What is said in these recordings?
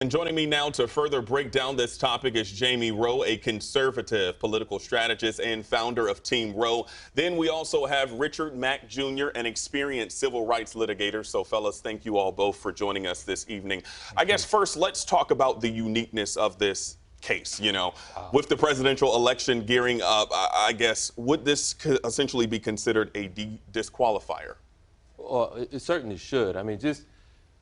And joining me now to further break down this topic is Team Roe, a conservative political strategist and founder of Team Roe. Then we also have Richard Mack Jr., an experienced civil rights litigator. So, fellas, thank you all both for joining us this evening. I guess first, let's talk about the uniqueness of this case. With the presidential election gearing up, I guess, would this essentially be considered a disqualifier? Well, it certainly should. I mean, just,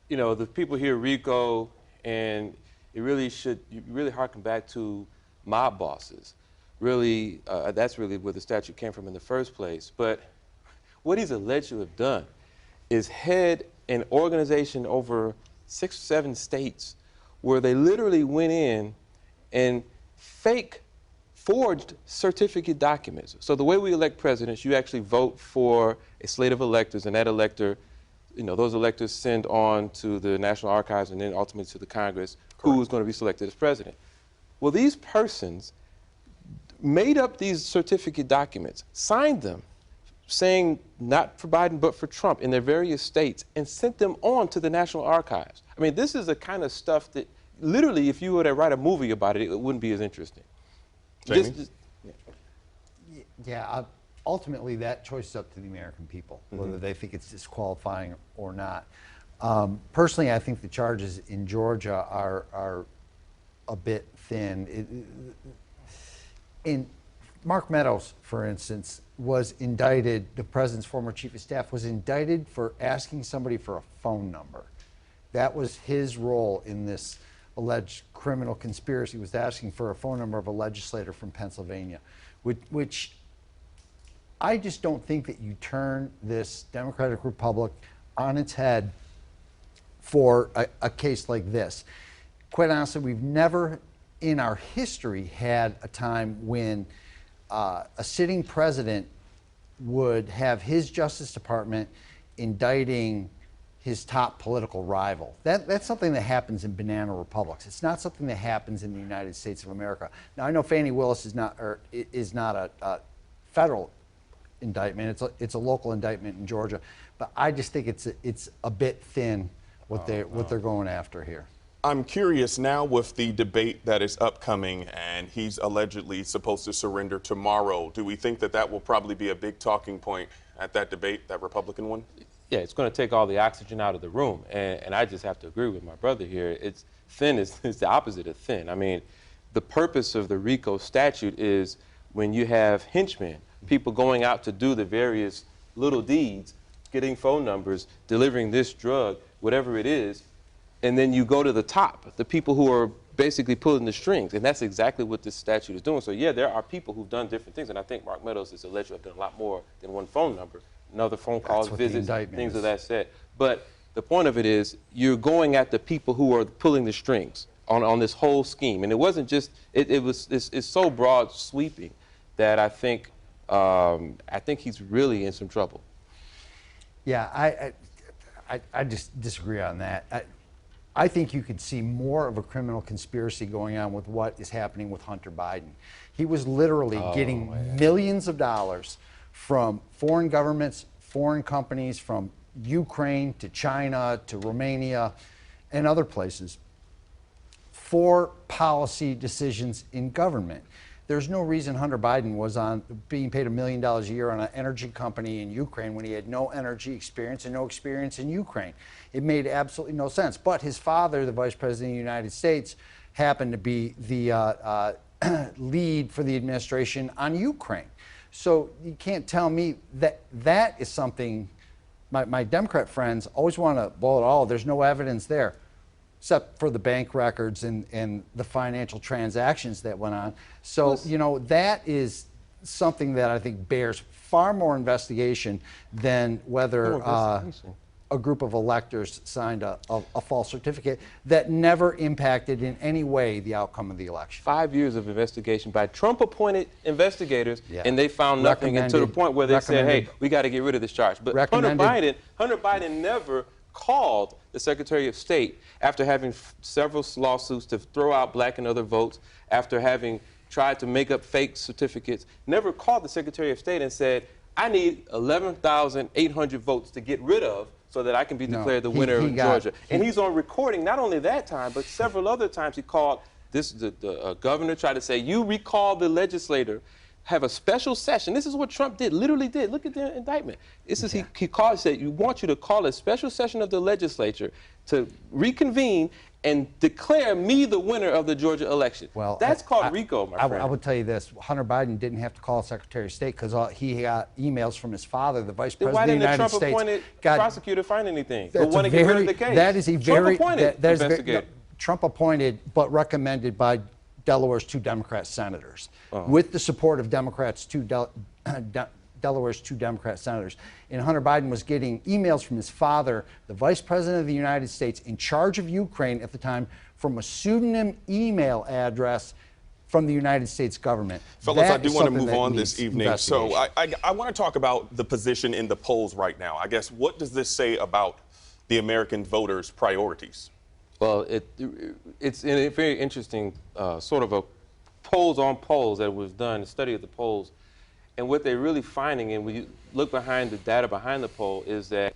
the people hear RICO, and it really should, you really harken back to mob bosses. Really, that's really where the statute came from in the first place. But what he's alleged to have done is head an organization over 6 or 7 states where they literally went in and forged certificate documents. So the way we elect presidents, you actually vote for a slate of electors, and that elector, those electors send on to the National Archives and then ultimately to the Congress who is going to be selected as president. Well, these persons made up these certificate documents, signed them, saying not for Biden but for Trump in their various states, and sent them on to the National Archives. I mean, this is the kind of stuff that literally, if you were to write a movie about it, it wouldn't be as interesting. Yeah, ultimately that choice is up to the American people, whether they think it's disqualifying or not. Personally, I think the charges in Georgia are a bit thin. In Mark Meadows, for instance, was indicted, the president's former chief of staff was indicted for asking somebody for a phone number. That was his role in this alleged criminal conspiracy, was asking for a phone number of a legislator from Pennsylvania, which I just don't think that you turn this Democratic Republic on its head for a case like this. Quite honestly, we've never in our history had a time when a sitting president would have his Justice Department indicting his top political rival. That's something that happens in banana republics. It's not something that happens in the United States of America. Now, I know Fani Willis is not a federal indictment. It's a local indictment in Georgia, but I just think it's a bit thin what they're going after here. I'm curious now with the debate that is upcoming, and he's allegedly supposed to surrender tomorrow. Do we think that will probably be a big talking point at that debate, that Republican one? Yeah, it's going to take all the oxygen out of the room, and I just have to agree with my brother here. It's thin is the opposite of thin. I mean, the purpose of the RICO statute is when you have henchmen, people going out to do the various little deeds, getting phone numbers, delivering this drug, whatever it is, and then you go to the top, the people who are basically pulling the strings, and that's exactly what this statute is doing. So yeah, there are people who've done different things, and I think Mark Meadows is alleged to have done a lot more than one phone number, another phone calls, visits, things of that set. But the point of it is you're going at the people who are pulling the strings on this whole scheme, and it wasn't just, it's so broad sweeping that I think he's really in some trouble. Yeah, I just disagree on that. I think you could see more of a criminal conspiracy going on with what is happening with Hunter Biden. He was literally getting millions of dollars from foreign governments, foreign companies, from Ukraine to China to Romania and other places for policy decisions in government. There's no reason Hunter Biden was being paid $1 million a year on an energy company in Ukraine when he had no energy experience and no experience in Ukraine. It made absolutely no sense. But his father, the Vice President of the United States, happened to be the lead for the administration on Ukraine. So you can't tell me that that is something my Democrat friends always want to, well, there's no evidence there, except for the bank records and the financial transactions that went on. So, that is something that I think bears far more investigation than whether a group of electors signed a false certificate that never impacted in any way the outcome of the election. 5 years of investigation by Trump-appointed investigators, and they found nothing, and to the point where they said, hey, we got to get rid of this charge. But Hunter Biden never called the Secretary of State after having several lawsuits to throw out black and other votes, after having tried to make up fake certificates, never called the Secretary of State and said, I need 11,800 votes to get rid of so that I can be No, declared the winner of got- Georgia. And he's on recording, not only that time, but several other times he called the governor, tried to say, you recall the legislator, have a special session. This is what Trump did, literally did. Look at the indictment. This is, he called, said, you want you to call a special session of the legislature to reconvene and declare me the winner of the Georgia election. Well, that's called RICO, my friend. I would tell you this: Hunter Biden didn't have to call Secretary of State because he got emails from his father, the Vice President Why of the didn't the United States. Trump-appointed prosecutor find anything? But That's want to get rid of the case. That is a very Trump-appointed investigator. Trump appointed, but recommended by Delaware's 2 Democrat senators, with the support of Democrats, Delaware's 2 Democrat senators. And Hunter Biden was getting emails from his father, the Vice President of the United States, in charge of Ukraine at the time, from a pseudonym email address from the United States government. Fellas, I do want to move on this evening. So I want to talk about the position in the polls right now. I guess, what does this say about the American voters' priorities? Well, it's in a very interesting sort of a polls on polls that was done, a study of the polls. And what they're really finding, and when you look behind the data behind the poll, is that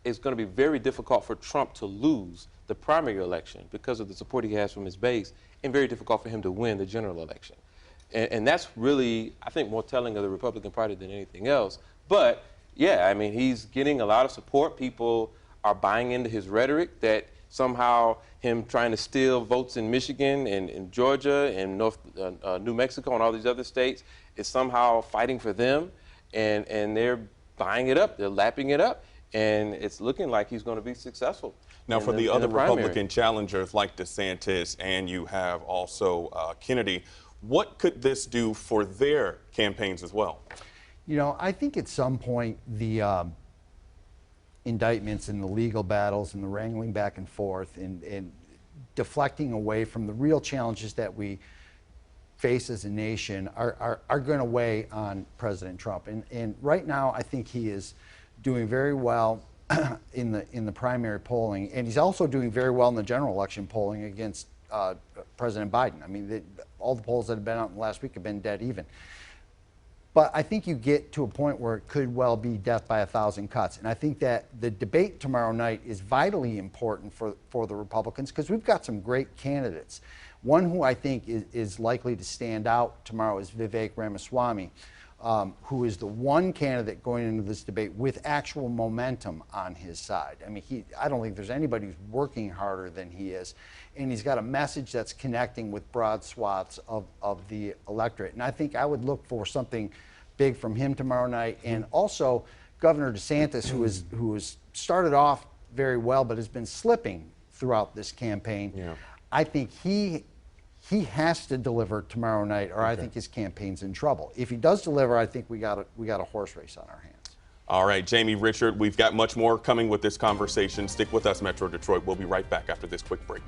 it's going to be very difficult for Trump to lose the primary election because of the support he has from his base, and very difficult for him to win the general election. And that's really, I think, more telling of the Republican Party than anything else. But, yeah, I mean, he's getting a lot of support. People are buying into his rhetoric that somehow him trying to steal votes in Michigan and in Georgia and New Mexico and all these other states is somehow fighting for them, and they're buying it up, they're lapping it up, and it's looking like he's going to be successful. Now, for the other Republican challengers like DeSantis, and you have also Kennedy, what could this do for their campaigns as well? You know, I think at some point the indictments and the legal battles and the wrangling back and forth and deflecting away from the real challenges that we face as a nation are going to weigh on President Trump. And right now, I think he is doing very well in the primary polling, and he's also doing very well in the general election polling against President Biden. I mean, all the polls that have been out in the last week have been dead even. But I think you get to a point where it could well be death by 1,000 cuts. And I think that the debate tomorrow night is vitally important for the Republicans, because we've got some great candidates. One who I think is likely to stand out tomorrow is Vivek Ramaswamy, who is the one candidate going into this debate with actual momentum on his side. I mean, I don't think there's anybody who's working harder than he is. And he's got a message that's connecting with broad swaths of the electorate. And I think I would look for something big from him tomorrow night. And also Governor DeSantis, who has started off very well but has been slipping throughout this campaign. Yeah. I think he has to deliver tomorrow night, or I think his campaign's in trouble. If he does deliver, I think we got a horse race on our hands. All right, Jamie, Richard, we've got much more coming with this conversation. Stick with us, Metro Detroit. We'll be right back after this quick break.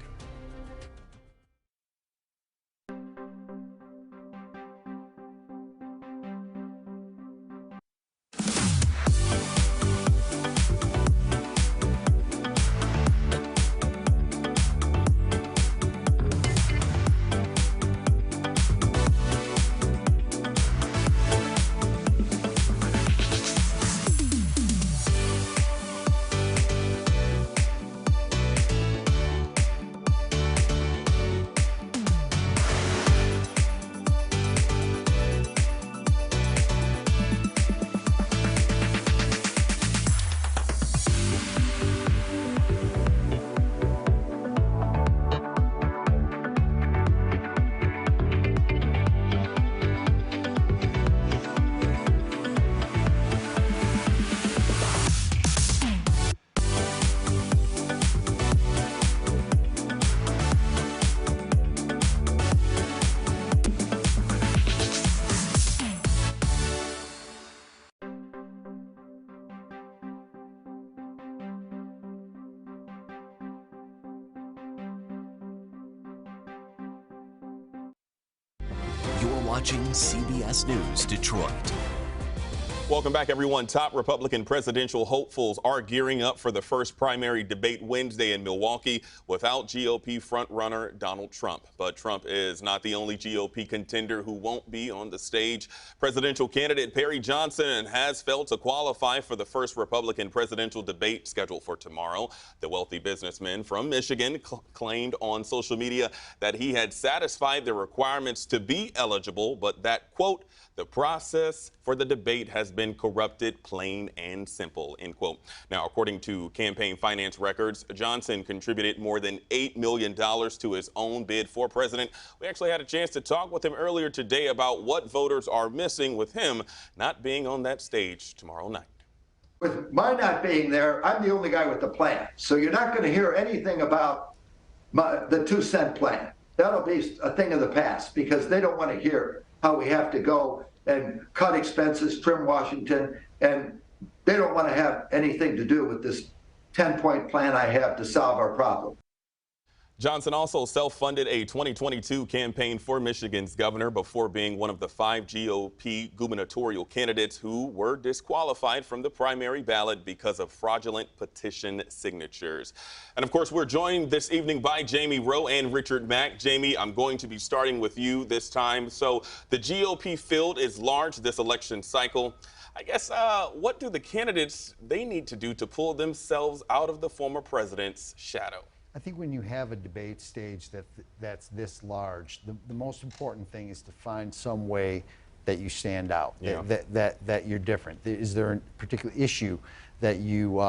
You're watching CBS News Detroit. Welcome back, everyone. Top Republican presidential hopefuls are gearing up for the first primary debate Wednesday in Milwaukee without GOP frontrunner Donald Trump. But Trump is not the only GOP contender who won't be on the stage. Presidential candidate Perry Johnson has failed to qualify for the first Republican presidential debate scheduled for tomorrow. The wealthy businessman from Michigan claimed on social media that he had satisfied the requirements to be eligible, but that, quote, the process for the debate has been corrupted, plain and simple, end quote. Now, according to campaign finance records, Johnson contributed more than $8 million to his own bid for president. We actually had a chance to talk with him earlier today about what voters are missing with him not being on that stage tomorrow night. With my not being there, I'm the only guy with the plan. So you're not going to hear anything about the 2-cent plan. That'll be a thing of the past because they don't want to hear how we have to go and cut expenses, trim Washington, and they don't want to have anything to do with this 10-point plan I have to solve our problem. Johnson also self-funded a 2022 campaign for Michigan's governor before being one of the 5 GOP gubernatorial candidates who were disqualified from the primary ballot because of fraudulent petition signatures. And of course, we're joined this evening by Jamie Roe and Richard Mack. Jamie, I'm going to be starting with you this time. So the GOP field is large this election cycle. I guess what do the candidates they need to do to pull themselves out of the former president's shadow? I think when you have a debate stage that's this large, the most important thing is to find some way that you stand out, Yeah. that you're different. Is there a particular issue that you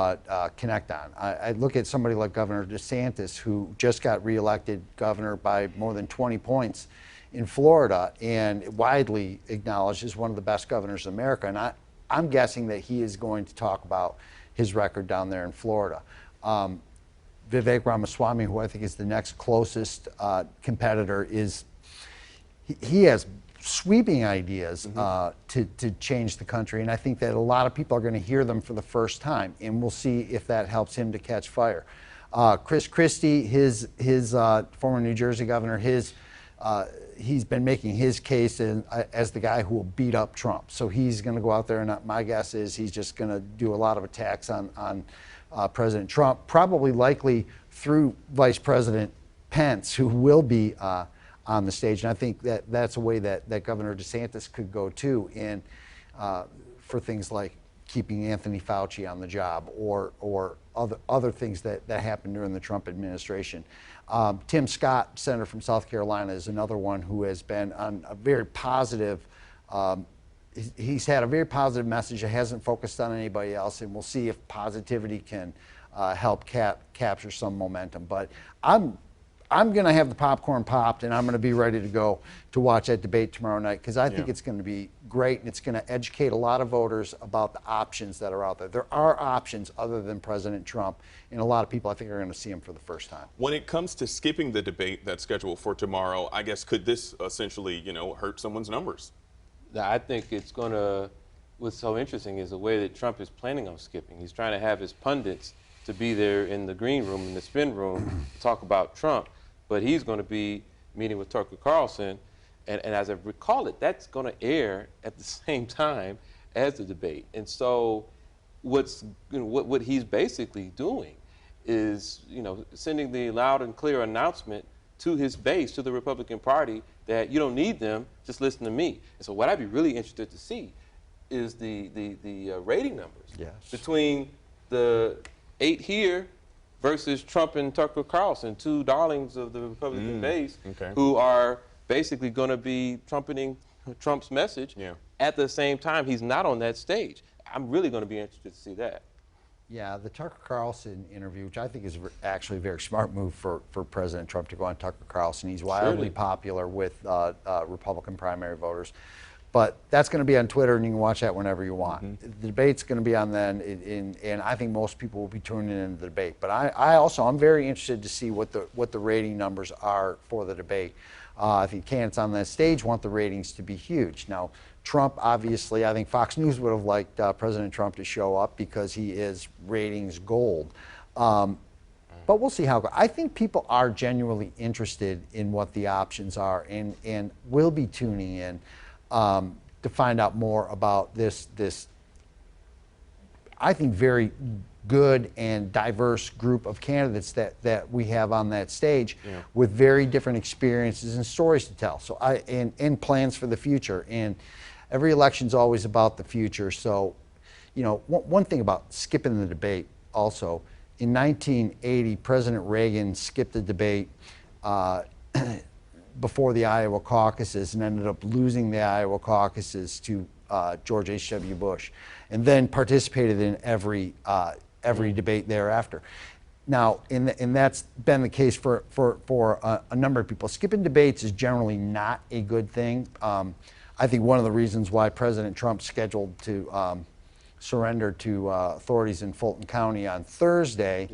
connect on? I look at somebody like Governor DeSantis, who just got reelected governor by more than 20 points in Florida and widely acknowledged as one of the best governors in America. And I'm guessing that he is going to talk about his record down there in Florida. Vivek Ramaswamy, who I think is the next closest competitor, he has sweeping ideas to change the country, and I think that a lot of people are going to hear them for the first time, and we'll see if that helps him to catch fire. Chris Christie, his former New Jersey governor, he's been making his case as the guy who will beat up Trump. So he's going to go out there, and my guess is he's just going to do a lot of attacks on President Trump, probably likely through Vice President Pence, who will be on the stage. And I think that's a way that Governor DeSantis could go too, and for things like keeping Anthony Fauci on the job or other things that happened during the Trump administration. Tim Scott, senator from South Carolina, is another one who has been on a very positive he's had a very positive message. It hasn't focused on anybody else, and we'll see if positivity can help capture some momentum. But I'm going to have the popcorn popped, and I'm going to be ready to go to watch that debate tomorrow night because I think it's going to be great, and it's going to educate a lot of voters about the options that are out there. There are options other than President Trump, and a lot of people I think are going to see him for the first time. When it comes to skipping the debate that's scheduled for tomorrow, I guess could this essentially, hurt someone's numbers? I think it's going to, what's so interesting is the way that Trump is planning on skipping. He's trying to have his pundits to be there in the green room, in the spin room, talk about Trump, but he's going to be meeting with Tucker Carlson, and as I recall it, that's going to air at the same time as the debate. And so what he's basically doing is, sending the loud and clear announcement to his base, to the Republican Party, that you don't need them, just listen to me. And so what I'd be really interested to see is the rating numbers between the 8 here versus Trump and Tucker Carlson, 2 darlings of the Republican base, who are basically going to be trumpeting Trump's message. At the same time, he's not on that stage. I'm really going to be interested to see that. Yeah, the Tucker Carlson interview, which I think is actually a very smart move for President Trump to go on Tucker Carlson. He's wildly popular with Republican primary voters. But that's going to be on Twitter, and you can watch that whenever you want. The debate's going to be on then, and I think most people will be tuning into the debate. But I'm very interested to see what the rating numbers are for the debate. I think candidates on that stage want the ratings to be huge. Now, Trump, obviously, I think Fox News would have liked President Trump to show up because he is ratings gold. But we'll see how it goes. I think people are genuinely interested in what the options are and will be tuning in to find out more about this I think, very good and diverse group of candidates that we have on that stage, with very different experiences and stories to tell. So and plans for the future. And every election's always about the future. So, you know, one thing about skipping the debate also, in 1980, President Reagan skipped the debate before the Iowa caucuses and ended up losing the Iowa caucuses to George H.W. Bush, and then participated in every debate thereafter. Now, and that's been the case for a number of people. Skipping debates is generally not a good thing. I think one of the reasons why President Trump scheduled to surrender to authorities in Fulton County on Thursday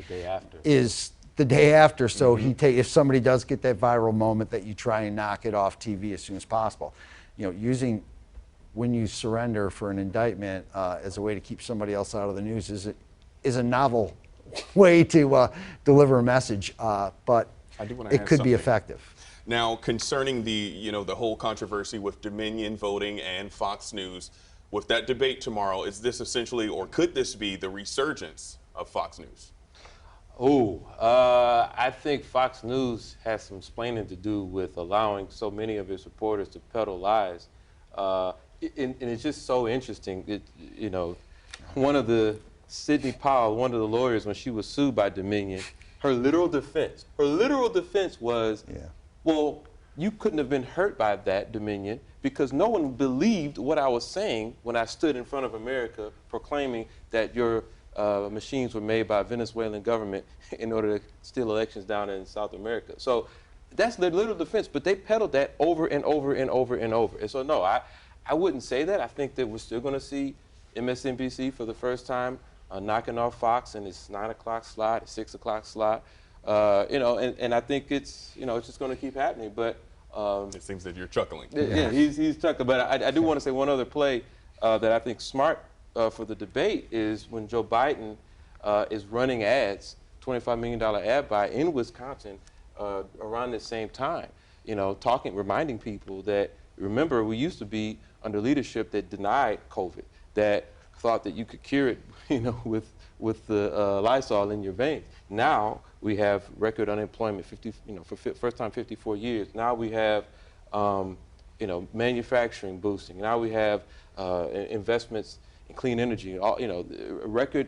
is the day after. So if somebody does get that viral moment, that you try and knock it off TV as soon as possible. You know, when you surrender for an indictment as a way to keep somebody else out of the news is a novel way to deliver a message, but it could be effective. Now, concerning the whole controversy with Dominion voting and Fox News, with that debate tomorrow, is this essentially, or could this be the resurgence of Fox News? I think Fox News has some explaining to do with allowing so many of its reporters to peddle lies. And it's just so interesting. Sidney Powell, one of the lawyers, when she was sued by Dominion, her literal defense was, well, you couldn't have been hurt by that, Dominion, because no one believed what I was saying when I stood in front of America proclaiming that your machines were made by a Venezuelan government in order to steal elections down in South America. So that's their literal defense, but they peddled that over and over and over and over. And so no, I wouldn't say that. I think that we're still going to see MSNBC for the first time knocking off Fox in its 9 o'clock slot, its 6 o'clock slot. And I think it's just going to keep happening. But it seems that you're chuckling. Yeah, he's chuckling. But I do want to say one other play that I think smart for the debate is when Joe Biden is running ads, $25 million ad buy in Wisconsin around the same time. Reminding people that, remember, we used to be under leadership that denied COVID, that thought that you could cure it, with the Lysol in your veins. Now we have record unemployment, for first time 54 years. Now we have, manufacturing boosting. Now we have investments in clean energy. Record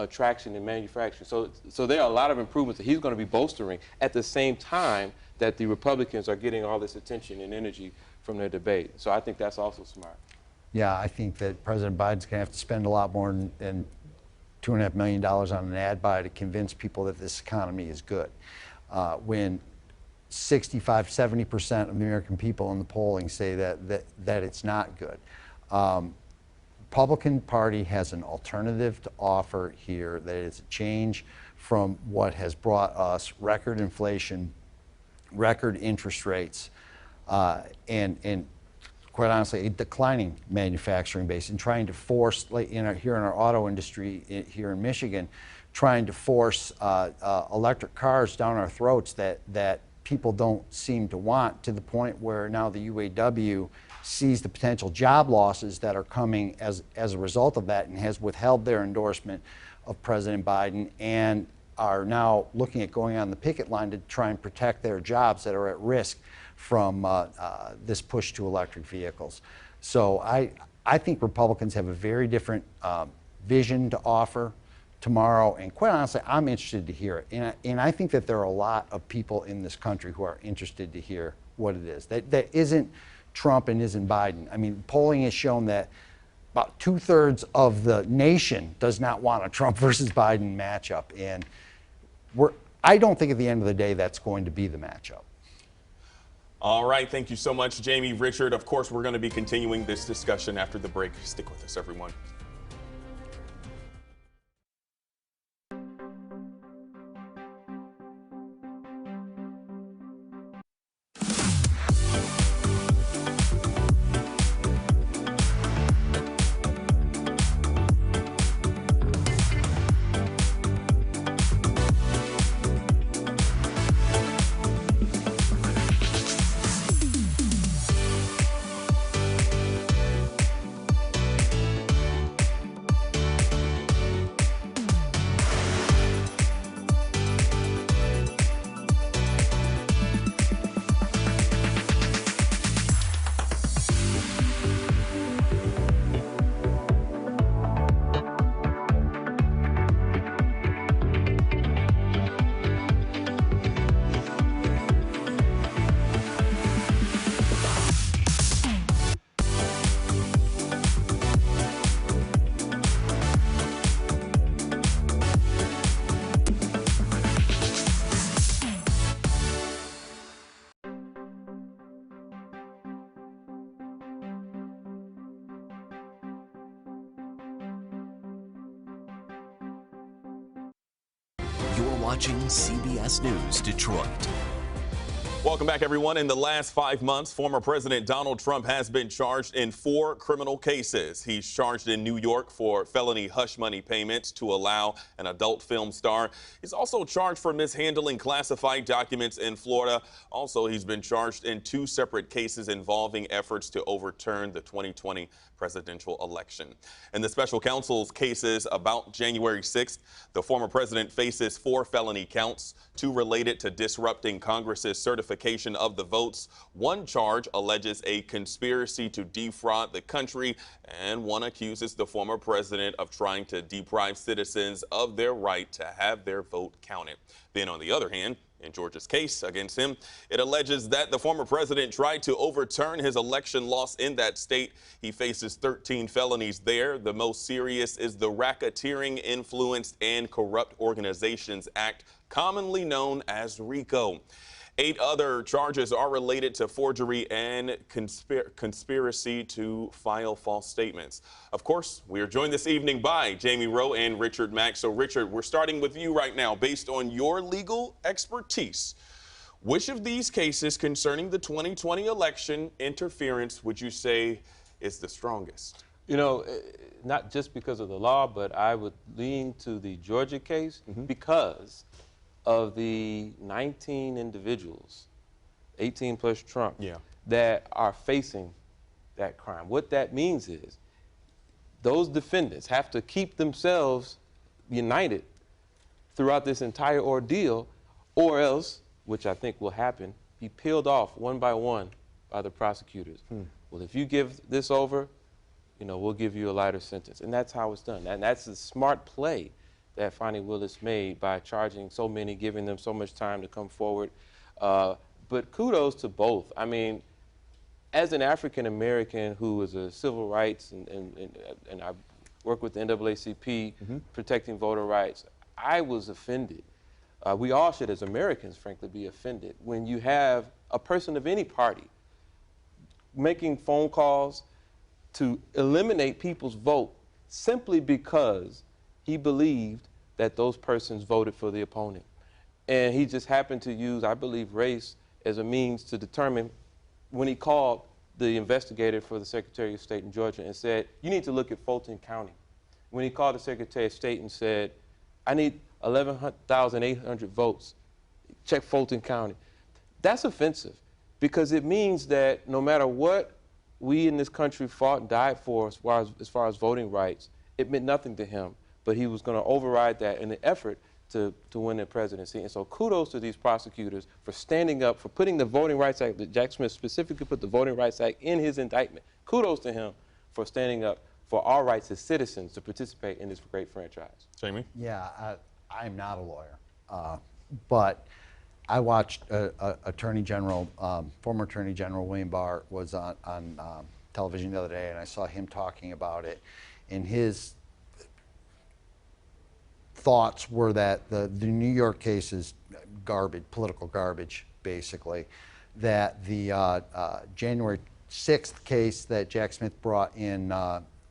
traction in manufacturing. So there are a lot of improvements that he's going to be bolstering at the same time that the Republicans are getting all this attention and energy from their debate. So I think that's also smart. Yeah, I think that President Biden's going to have to spend a lot more than $2.5 million on an ad buy to convince people that this economy is good. When 65, 70% of the American people in the polling say that it's not good. Republican Party has an alternative to offer here that is a change from what has brought us record inflation, record interest rates, and quite honestly, a declining manufacturing base, and trying to force, like here in our auto industry here in Michigan, trying to force electric cars down our throats that people don't seem to want, to the point where now the UAW sees the potential job losses that are coming as a result of that, and has withheld their endorsement of President Biden, and are now looking at going on the picket line to try and protect their jobs that are at risk from this push to electric vehicles. So I think Republicans have a very different vision to offer tomorrow, and quite honestly, I'm interested to hear it. And I think that there are a lot of people in this country who are interested to hear what it is. That isn't Trump and isn't Biden. I mean, polling has shown that about 2/3 of the nation does not want a Trump versus Biden matchup. And I don't think at the end of the day that's going to be the matchup. All right, thank you so much, Jamie. Richard, of course, we're going to be continuing this discussion after the break. Stick with us, everyone. watching CBS News Detroit. Welcome back, everyone. In the last 5 months, former President Donald Trump has been charged in 4 criminal cases. He's charged in New York for felony hush money payments to allow an adult film star. He's also charged for mishandling classified documents in Florida. Also, he's been charged in 2 separate cases involving efforts to overturn the 2020 presidential election. In the special counsel's cases about January 6th, the former president faces 4 felony counts, 2 related to disrupting Congress's certification of the votes. 1 charge alleges a conspiracy to defraud the country, and 1 accuses the former president of trying to deprive citizens of their right to have their vote counted. Then, on the other hand, in Georgia's case against him, it alleges that the former president tried to overturn his election loss in that state. He faces 13 felonies there. The most serious is the Racketeering, Influenced, and Corrupt Organizations Act, commonly known as RICO. 8 other charges are related to forgery and conspiracy to file false statements. Of course, we are joined this evening by Jamie Roe and Richard Mack. So, Richard, we're starting with you right now. Based on your legal expertise, which of these cases concerning the 2020 election interference would you say is the strongest? You know, not just because of the law, but I would lean to the Georgia case because of the 19 individuals, 18 plus Trump, that are facing that crime. What that means is those defendants have to keep themselves united throughout this entire ordeal, or else, which I think will happen, be peeled off one by one by the prosecutors. Well, if you give this over, you know, we'll give you a lighter sentence. And that's how it's done. And that's the smart play that Fani Willis made by charging so many, giving them so much time to come forward. But kudos to both. I mean, as an African American who is a civil rights and I work with the NAACP protecting voter rights, I was offended. We all should, as Americans, frankly, be offended when you have a person of any party making phone calls to eliminate people's vote simply because he believed that those persons voted for the opponent. And he just happened to use, I believe, race as a means to determine when he called the investigator for the Secretary of State in Georgia and said, you need to look at Fulton County. When he called the Secretary of State and said, I need 11,800 votes, check Fulton County. That's offensive because it means that no matter what we in this country fought and died for as far as voting rights, it meant nothing to him. But he was going to override that in the effort to win the presidency. And so kudos to these prosecutors for standing up, for putting the Voting Rights Act, that Jack Smith specifically put the Voting Rights Act in his indictment. Kudos to him for standing up for our rights as citizens to participate in this great franchise. Jamie? Yeah, I'm not a lawyer, but I watched Attorney General, former Attorney General William Barr was on television the other day, and I saw him talking about it. And his thoughts were that the New York case is garbage, political garbage, basically. That the January 6th case that Jack Smith brought in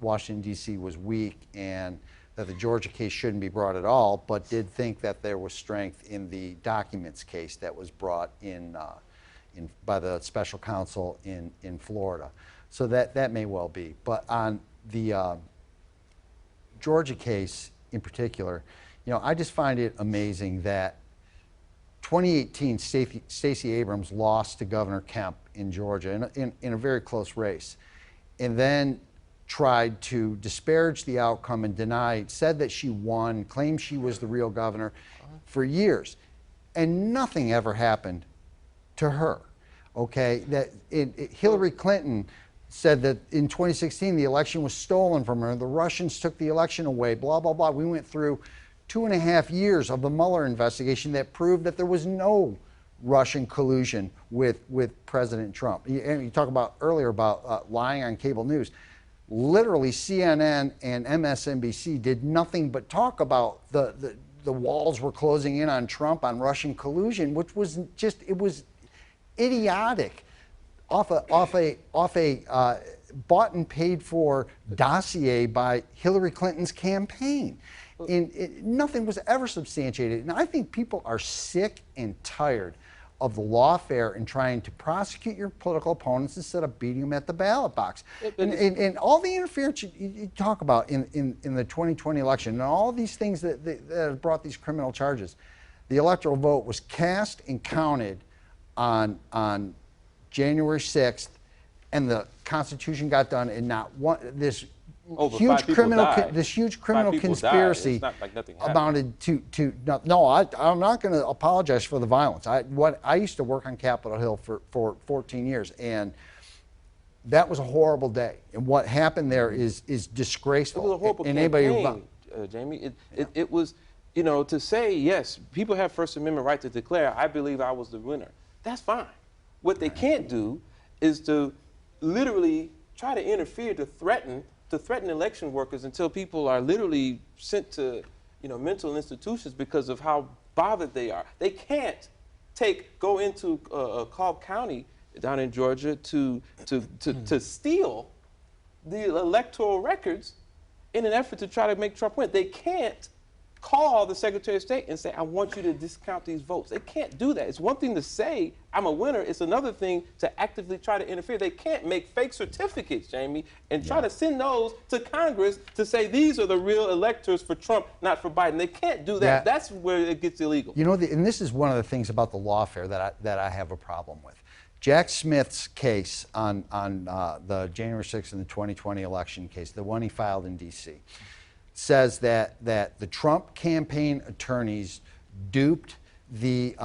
Washington, D.C. was weak, and that the Georgia case shouldn't be brought at all, but did think that there was strength in the documents case that was brought in by the special counsel in Florida. So that may well be. But on the Georgia case in particular, you know, I just find it amazing that 2018 Stacey Abrams lost to Governor Kemp in Georgia in a very close race, and then tried to disparage the outcome and deny, said that she won, claimed she was the real governor for years, and nothing ever happened to her. Okay, Hillary Clinton said that in 2016 the election was stolen from her, the Russians took the election away, blah, blah, blah. We went through 2.5 years of the Mueller investigation that proved that there was no Russian collusion with President Trump. And you talk about earlier about lying on cable news. Literally CNN and MSNBC did nothing but talk about the walls were closing in on Trump on Russian collusion, which was just, it was idiotic. Off a bought and paid for dossier by Hillary Clinton's campaign. nothing was ever substantiated. And I think people are sick and tired of the lawfare and trying to prosecute your political opponents instead of beating them at the ballot box. And all the interference you talk about in the 2020 election and all these things that have brought these criminal charges, the electoral vote was cast and counted on January 6th, and the Constitution got done, and not one, this huge criminal conspiracy amounted to no. I'm not going to apologize for the violence. I used to work on Capitol Hill for 14 years, and that was a horrible day. And what happened there is disgraceful. It was a horrible campaign, Jamie. It was, you know, to say yes, people have First Amendment right to declare. I believe I was the winner. That's fine. What they can't do is to literally try to interfere, to threaten election workers until people are literally sent to, you know, mental institutions because of how bothered they are. They can't go into Cobb County down in Georgia to steal the electoral records in an effort to try to make Trump win. They can't call the Secretary of State and say, I want you to discount these votes. They can't do that. It's one thing to say, I'm a winner. It's another thing to actively try to interfere. They can't make fake certificates, Jamie, and try to send those to Congress to say these are the real electors for Trump, not for Biden. They can't do that. That's where it gets illegal. You know, and this is one of the things about the lawfare that I have a problem with. Jack Smith's case on the January 6th and the 2020 election case, the one he filed in D.C., says that the Trump campaign attorneys duped the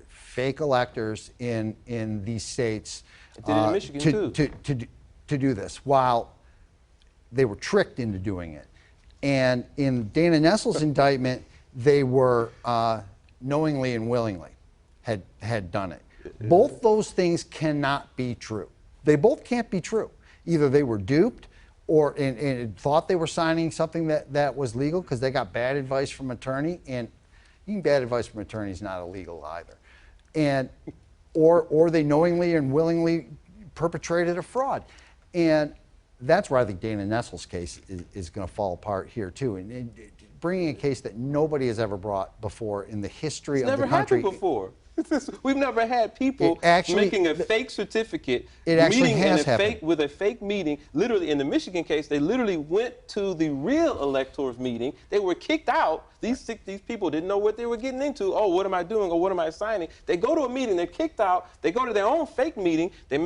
fake electors in these states to do this, while they were tricked into doing it. And in Dana Nessel's indictment, they were knowingly and willingly had done it. Both those things cannot be true. They both can't be true. Either they were duped or and thought they were signing something that was legal because they got bad advice from an attorney, and even bad advice from an attorney is not illegal either. And or they knowingly and willingly perpetrated a fraud. And that's where I think Dana Nessel's case is going to fall apart here too. And bringing a case that nobody has ever brought before in the history of the country. Never happened before. We've never had people making a fake certificate, meeting with a fake meeting. Literally, in the Michigan case, they literally went to the real electors meeting. They were kicked out. These people didn't know what they were getting into. Oh, what am I doing? Or what am I signing? They go to a meeting. They're kicked out. They go to their own fake meeting. They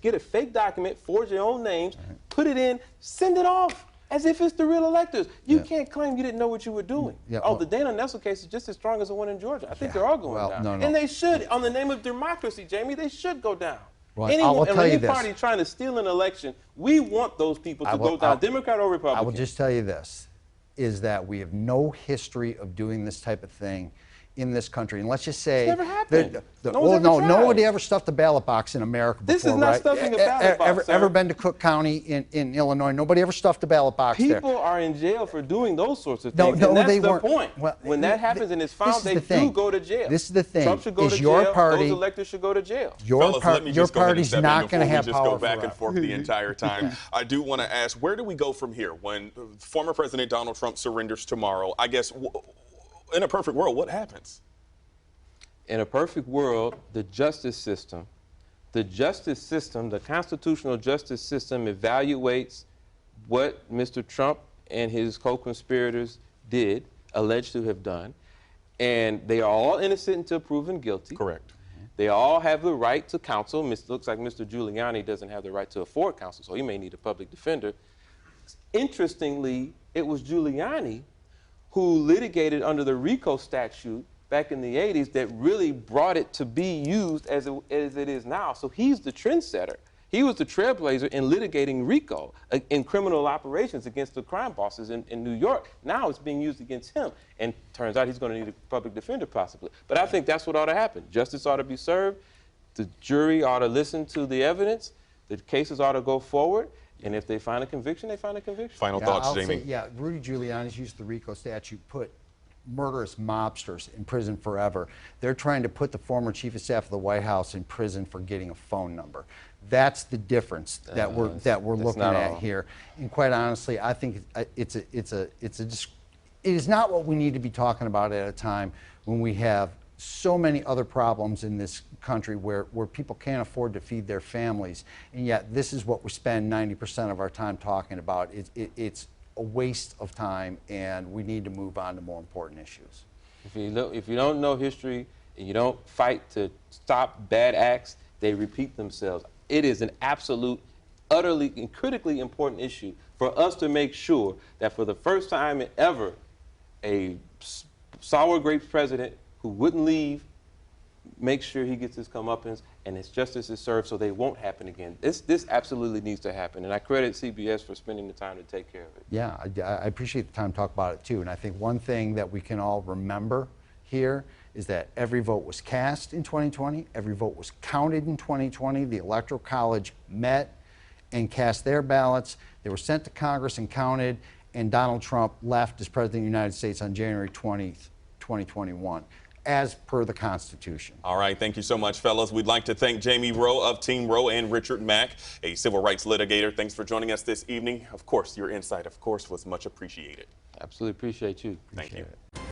get a fake document, forge their own names, put it in, send it off. As if it's the real electors. You can't claim you didn't know what you were doing. The Dana Nessel case is just as strong as the one in Georgia. I think they're all going down. No. And they should, on the name of democracy, Jamie, they should go down. Right. Any party trying to steal an election, we want those people to go down, Democrat or Republican. I will just tell you this, is that we have no history of doing this type of thing in this country. And let's just say, it's never happened. Nobody ever stuffed a ballot box in America before, This is not stuffing a ballot box, Ever been to Cook County in Illinois? Nobody ever stuffed a ballot box there. People are in jail for doing those sorts of things, and that's the point. Well, when that happens and it's found, they do go to jail. This is the thing. Trump should go to jail. Those electors should go to jail. Your party's not going to have power. Go back and forth the entire time. I do want to ask, where do we go from here when former President Donald Trump surrenders tomorrow? I guess, in a perfect world, what happens? In a perfect world, the justice system, the constitutional justice system evaluates what Mr. Trump and his co-conspirators did, alleged to have done, and they are all innocent until proven guilty. Correct. They all have the right to counsel. It looks like Mr. Giuliani doesn't have the right to afford counsel, so he may need a public defender. Interestingly, it was Giuliani who litigated under the RICO statute back in the 80s that really brought it to be used as it is now. So he's the trendsetter. He was the trailblazer in litigating RICO in criminal operations against the crime bosses in New York. Now it's being used against him. And turns out he's going to need a public defender possibly. But I think that's what ought to happen. Justice ought to be served. The jury ought to listen to the evidence. The cases ought to go forward. And if they find a conviction, they find a conviction. Final thoughts, Jamie. Rudy Giuliani's used the RICO statute, put murderous mobsters in prison forever. They're trying to put the former chief of staff of the White House in prison for getting a phone number. That's the difference that we're looking at here. And quite honestly, I think it is not what we need to be talking about at a time when we have so many other problems in this country where people can't afford to feed their families, and yet this is what we spend 90% of our time talking about. It's a waste of time, and we need to move on to more important issues. If you don't know history and you don't fight to stop bad acts, they repeat themselves. It is an absolute, utterly, and critically important issue for us to make sure that for the first time ever, a sour grapes president who wouldn't leave, make sure he gets his comeuppance and his justice is served so they won't happen again. This absolutely needs to happen, and I credit CBS for spending the time to take care of it. Yeah, I appreciate the time to talk about it too, and I think one thing that we can all remember here is that every vote was cast in 2020, every vote was counted in 2020, the Electoral College met and cast their ballots, they were sent to Congress and counted, and Donald Trump left as President of the United States on January 20th, 2021. As per the Constitution. All right, thank you so much, fellas. We'd like to thank Jamie Roe of Team Roe and Richard Mack, a civil rights litigator. Thanks for joining us this evening. Of course, your insight, of course, was much appreciated. Absolutely appreciate you. Thank you.